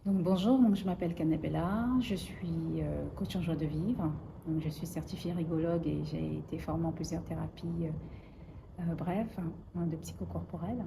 Donc bonjour, je m'appelle Canabella, je suis coach en joie de vivre. Donc, je suis certifiée rigologue et j'ai été formée en plusieurs thérapies, bref, de psychocorporelle.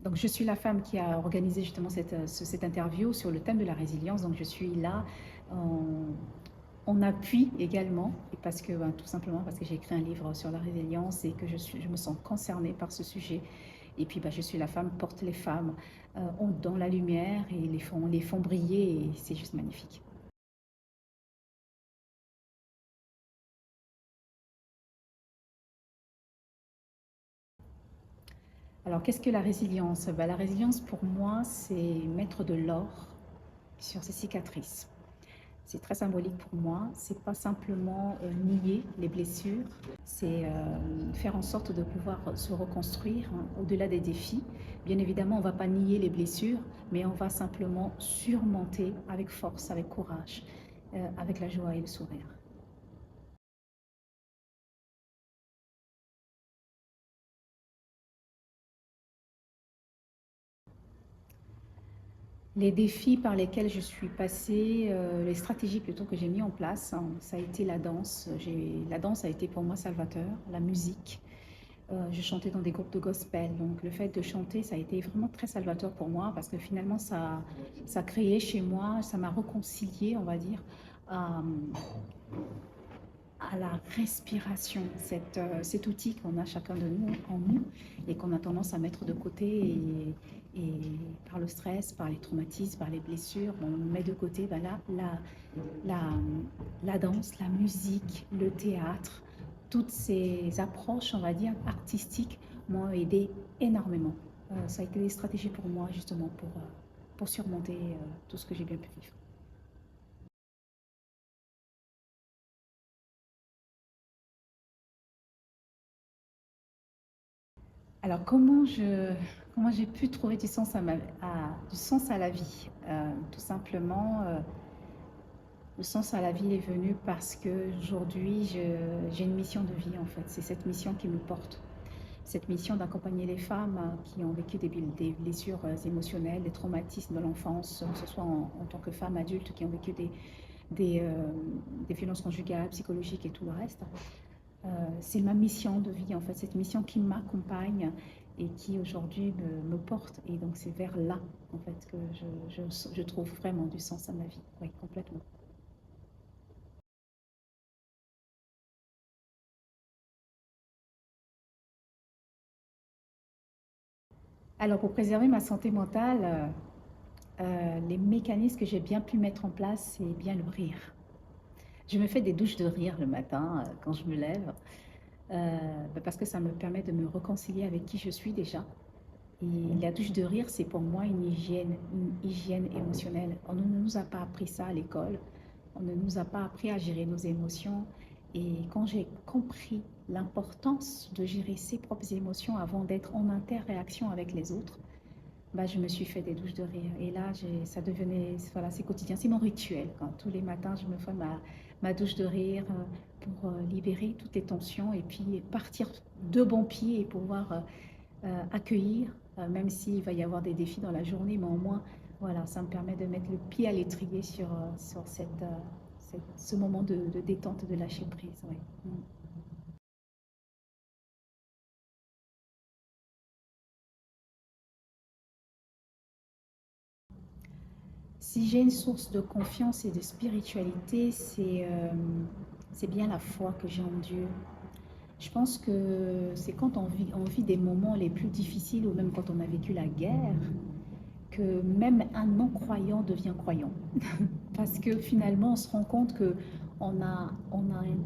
Donc je suis la femme qui a organisé justement cette interview sur le thème de la résilience. Donc je suis là en, en appui également, et parce que tout simplement parce que j'ai écrit un livre sur la résilience et que je me sens concernée par ce sujet. Et puis je suis la femme, porte les femmes dans la lumière et les font briller et c'est juste magnifique. Alors qu'est-ce que la résilience? La résilience pour moi c'est mettre de l'or sur ses cicatrices. C'est très symbolique pour moi. C'est pas simplement nier les blessures, c'est faire en sorte de pouvoir se reconstruire au-delà des défis. Bien évidemment, on ne va pas nier les blessures, mais on va simplement surmonter avec force, avec courage, avec la joie et le sourire. Les défis par lesquels je suis passée, les stratégies plutôt que j'ai mis en place, ça a été la danse. La danse a été pour moi salvateur, la musique. Je chantais dans des groupes de gospel, donc le fait de chanter, ça a été vraiment très salvateur pour moi parce que finalement, ça a créé chez moi, ça m'a réconcilié, on va dire, à, à la respiration, cet outil qu'on a chacun de nous en nous et qu'on a tendance à mettre de côté et par le stress, par les traumatismes, par les blessures, on met de côté la, la danse, la musique, le théâtre, toutes ces approches, on va dire, artistiques m'ont aidé énormément. Ça a été des stratégies pour moi justement pour surmonter tout ce que j'ai bien pu vivre. Alors, comment j'ai pu trouver du sens à la vie? Tout simplement, le sens à la vie est venu parce que aujourd'hui, j'ai une mission de vie en fait. C'est cette mission qui me porte. Cette mission d'accompagner les femmes qui ont vécu des blessures émotionnelles, des traumatismes de l'enfance, que ce soit en tant que femmes adultes qui ont vécu des, euh, des violences conjugales, psychologiques et tout le reste. C'est ma mission de vie, en fait, cette mission qui m'accompagne et qui aujourd'hui me porte. Et donc, c'est vers là, en fait, que je trouve vraiment du sens à ma vie. Oui, complètement. Alors, pour préserver ma santé mentale, les mécanismes que j'ai bien pu mettre en place, c'est bien le rire. Je me fais des douches de rire le matin quand je me lève, parce que ça me permet de me réconcilier avec qui je suis déjà. Et la douche de rire, c'est pour moi une hygiène émotionnelle. On ne nous a pas appris ça à l'école. On ne nous a pas appris à gérer nos émotions. Et quand j'ai compris l'importance de gérer ses propres émotions avant d'être en interréaction avec les autres, je me suis fait des douches de rire. Et là, ça devenait, voilà, c'est quotidien, c'est mon rituel. Quand tous les matins, je me fais ma douche de rire pour libérer toutes les tensions et puis partir de bon pied et pouvoir accueillir, même s'il va y avoir des défis dans la journée, mais au moins, voilà, ça me permet de mettre le pied à l'étrier sur ce moment de détente, de lâcher prise. Ouais. Mm. Si j'ai une source de confiance et de spiritualité, c'est bien la foi que j'ai en Dieu. Je pense que c'est quand on vit des moments les plus difficiles ou même quand on a vécu la guerre que même un non-croyant devient croyant. Parce que finalement, on se rend compte que on a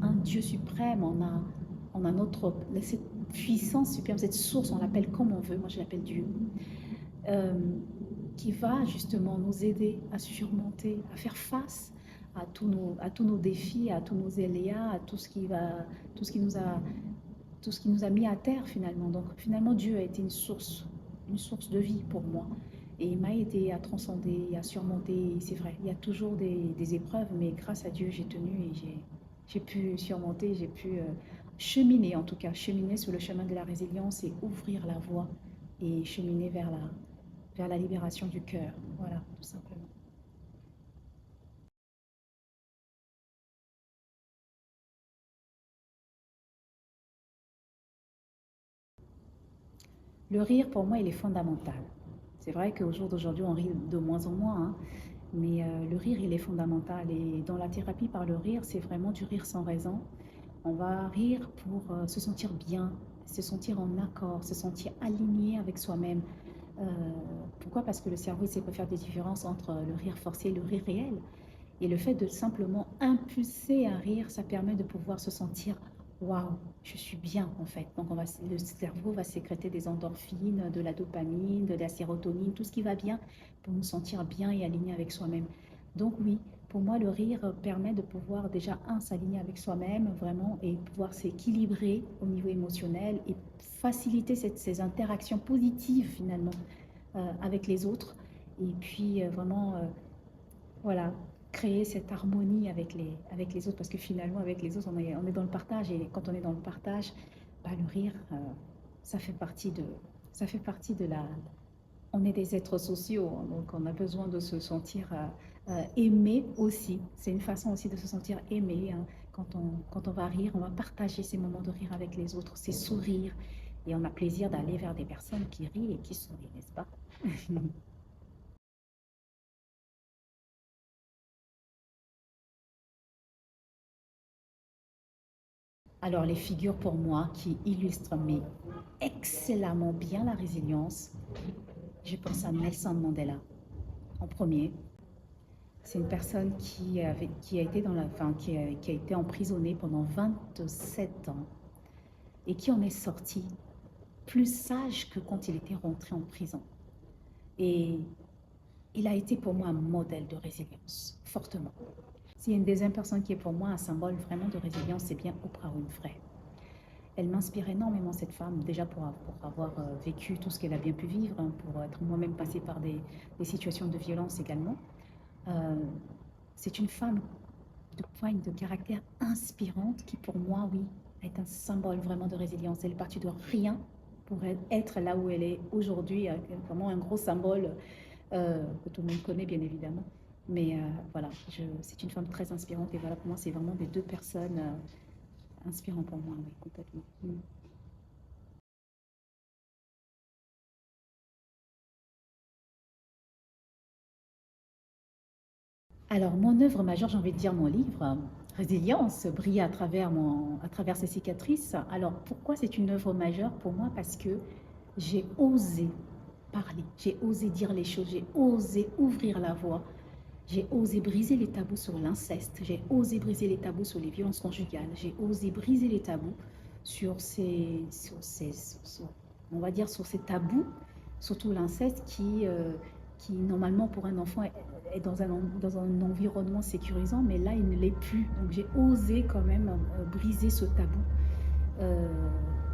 un Dieu suprême, on a cette puissance suprême, cette source, on l'appelle comme on veut, moi je l'appelle Dieu, euh, qui va justement nous aider à surmonter, à faire face à tous nos défis, à tous nos éléas, à tout ce qui nous a, tout ce qui nous a mis à terre finalement. Donc finalement, Dieu a été une source de vie pour moi. Et il m'a aidé à transcender, à surmonter. C'est vrai, il y a toujours des épreuves, mais grâce à Dieu, j'ai tenu et j'ai pu surmonter, j'ai pu cheminer, en tout cas, cheminer sur le chemin de la résilience et ouvrir la voie et cheminer vers la libération du cœur. Voilà, tout simplement. Le rire, pour moi, il est fondamental. C'est vrai qu'au jour d'aujourd'hui, on rit de moins en moins, hein, mais le rire, il est fondamental. Et dans la thérapie par le rire, c'est vraiment du rire sans raison. On va rire pour se sentir bien, se sentir en accord, se sentir aligné avec soi-même. Euh, Pourquoi? Parce que le cerveau, il sait pas faire des différences entre le rire forcé et le rire réel. Et le fait de simplement impulser un rire, ça permet de pouvoir se sentir waouh, je suis bien en fait. Donc le cerveau va sécréter des endorphines, de la dopamine, de la sérotonine, tout ce qui va bien pour nous sentir bien et alignés avec soi-même. Donc oui, pour moi, le rire permet de pouvoir déjà, un, s'aligner avec soi-même vraiment et pouvoir s'équilibrer au niveau émotionnel et faciliter ces interactions positives finalement avec les autres. Et puis vraiment voilà, créer cette harmonie avec les autres, parce que finalement, avec les autres, on est dans le partage, et quand on est dans le partage, bah, le rire, ça fait partie de, ça fait partie de la... On est des êtres sociaux, hein, donc on a besoin de se sentir aimé aussi. C'est une façon aussi de se sentir aimé, hein. Quand on va rire, on va partager ces moments de rire avec les autres, ces sourires, et on a plaisir d'aller vers des personnes qui rient et qui sourient, n'est-ce pas? Alors, les figures pour moi qui illustrent mais excellemment bien la résilience, je pense à Nelson Mandela en premier. C'est une personne qui a été qui a été emprisonnée pendant 27 ans et qui en est sorti plus sage que quand il était rentré en prison. Et il a été pour moi un modèle de résilience, fortement. S'il y a une deuxième personne qui est pour moi un symbole vraiment de résilience, c'est bien Oprah Winfrey. Elle m'inspire énormément, cette femme, déjà pour avoir vécu tout ce qu'elle a bien pu vivre, hein, pour être moi-même passée par des situations de violence également. Euh, c'est une femme de poigne, de caractère inspirante qui, pour moi, oui, est un symbole vraiment de résilience. Elle est partie de rien pour être là où elle est aujourd'hui, vraiment un gros symbole que tout le monde connaît, bien évidemment. Mais voilà, c'est une femme très inspirante et voilà, pour moi, c'est vraiment des deux personnes inspirantes pour moi, oui, complètement. Mm. Alors, mon œuvre majeure, j'ai envie de dire mon livre, Résilience, brille à travers ses cicatrices. Alors, pourquoi c'est une œuvre majeure pour moi? Parce que j'ai osé parler, j'ai osé dire les choses, j'ai osé ouvrir la voie, j'ai osé briser les tabous sur l'inceste, j'ai osé briser les tabous sur les violences conjugales, j'ai osé briser les tabous on va dire, sur ces tabous, surtout l'inceste qui normalement pour un enfant est dans un environnement sécurisant, mais là il ne l'est plus. Donc j'ai osé quand même briser ce tabou. Euh,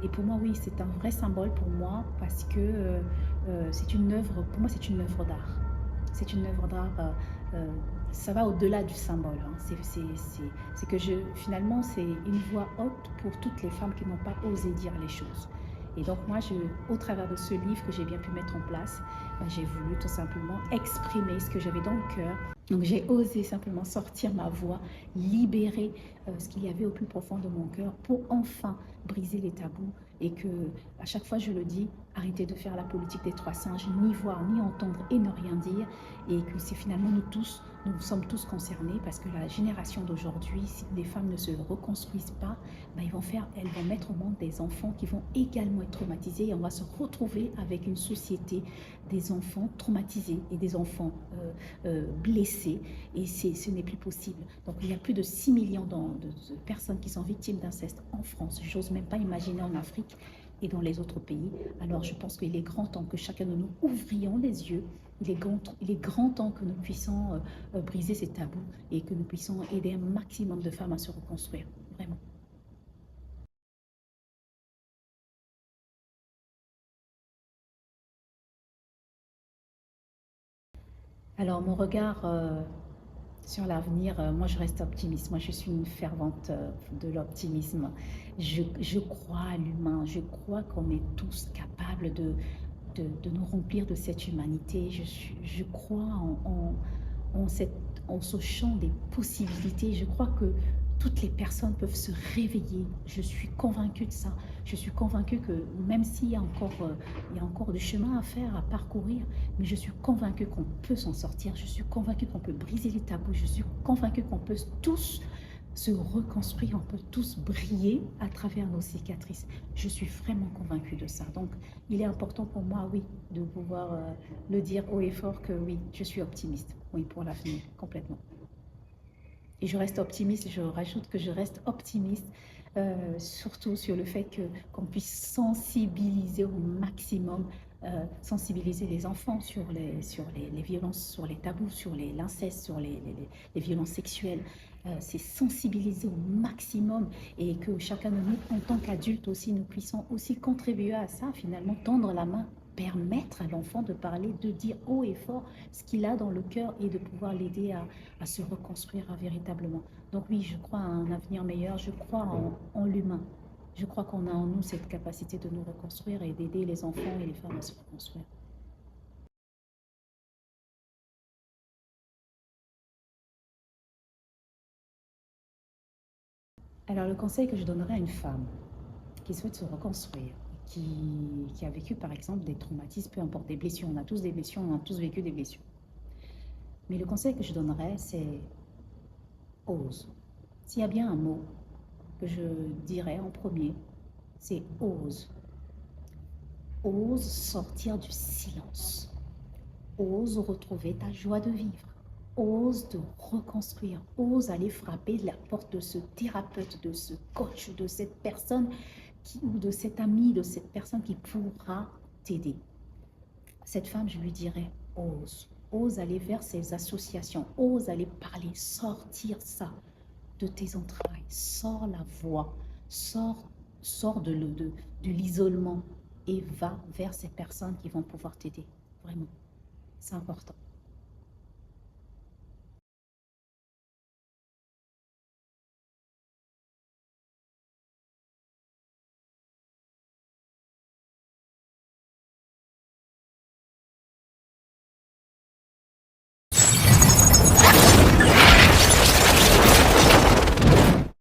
et pour moi, oui, c'est un vrai symbole pour moi parce que c'est une œuvre, pour moi, c'est une œuvre d'art. C'est une œuvre d'art, euh, ça va au-delà du symbole, hein. C'est que finalement, c'est une voix haute pour toutes les femmes qui n'ont pas osé dire les choses. Et donc moi, au travers de ce livre que j'ai bien pu mettre en place, ben, j'ai voulu tout simplement exprimer ce que j'avais dans le cœur. Donc j'ai osé simplement sortir ma voix, libérer ce qu'il y avait au plus profond de mon cœur pour enfin briser les tabous et que à chaque fois je le dis, arrêtez de faire la politique des trois singes, ni voir, ni entendre et ne rien dire et que c'est finalement nous sommes tous concernés parce que la génération d'aujourd'hui, si les femmes ne se reconstruisent pas, ben elles vont mettre au monde des enfants qui vont également être traumatisés et on va se retrouver avec une société des enfants traumatisés et des enfants blessés et ce n'est plus possible. Donc il y a plus de 6 millions de personnes qui sont victimes d'inceste en France. J'ose même pas imaginer en Afrique et dans les autres pays. Alors je pense qu'il est grand temps que chacun de nous ouvrions les yeux. Il est grand temps que nous puissions briser ces tabous et que nous puissions aider un maximum de femmes à se reconstruire. Vraiment. Alors mon regard sur l'avenir, moi je reste optimiste. Moi je suis une fervente de l'optimisme. Je crois à l'humain. Je crois qu'on est tous capables de nous remplir de cette humanité. Je crois en ce champ des possibilités. Je crois que toutes les personnes peuvent se réveiller. Je suis convaincue de ça. Je suis convaincue que même s'il y a encore du chemin à faire, à parcourir, mais je suis convaincue qu'on peut s'en sortir. Je suis convaincue qu'on peut briser les tabous. Je suis convaincue qu'on peut tous se reconstruire, on peut tous briller à travers nos cicatrices. Je suis vraiment convaincue de ça. Donc, il est important pour moi, oui, de pouvoir le dire haut et fort que oui, je suis optimiste, oui, pour l'avenir, complètement. Et je reste optimiste, je rajoute que je reste optimiste, surtout sur le fait qu'on puisse sensibiliser au maximum, sensibiliser les enfants sur les violences, sur les tabous, sur l'inceste, sur les violences sexuelles. C'est sensibiliser au maximum et que chacun de nous, en tant qu'adulte aussi, nous puissions aussi contribuer à ça, finalement, tendre la main, permettre à l'enfant de parler, de dire haut et fort ce qu'il a dans le cœur et de pouvoir l'aider à se reconstruire véritablement. Donc oui, je crois à un avenir meilleur, je crois en l'humain. Je crois qu'on a en nous cette capacité de nous reconstruire et d'aider les enfants et les femmes à se reconstruire. Alors le conseil que je donnerais à une femme qui souhaite se reconstruire, qui a vécu par exemple des traumatismes, peu importe, des blessures, on a tous des blessures, on a tous vécu des blessures. Mais le conseil que je donnerais, c'est ose. S'il y a bien un mot que je dirais en premier, c'est ose. Ose sortir du silence. Ose retrouver ta joie de vivre. Ose te reconstruire. Ose aller frapper la porte de ce thérapeute, de ce coach, de cette personne ou de cet ami, de cette personne qui pourra t'aider. Cette femme, je lui dirais, ose. Ose aller vers ces associations. Ose aller parler, sortir ça de tes entrailles. Sors la voix. Sors de l'isolement et va vers ces personnes qui vont pouvoir t'aider. Vraiment, c'est important.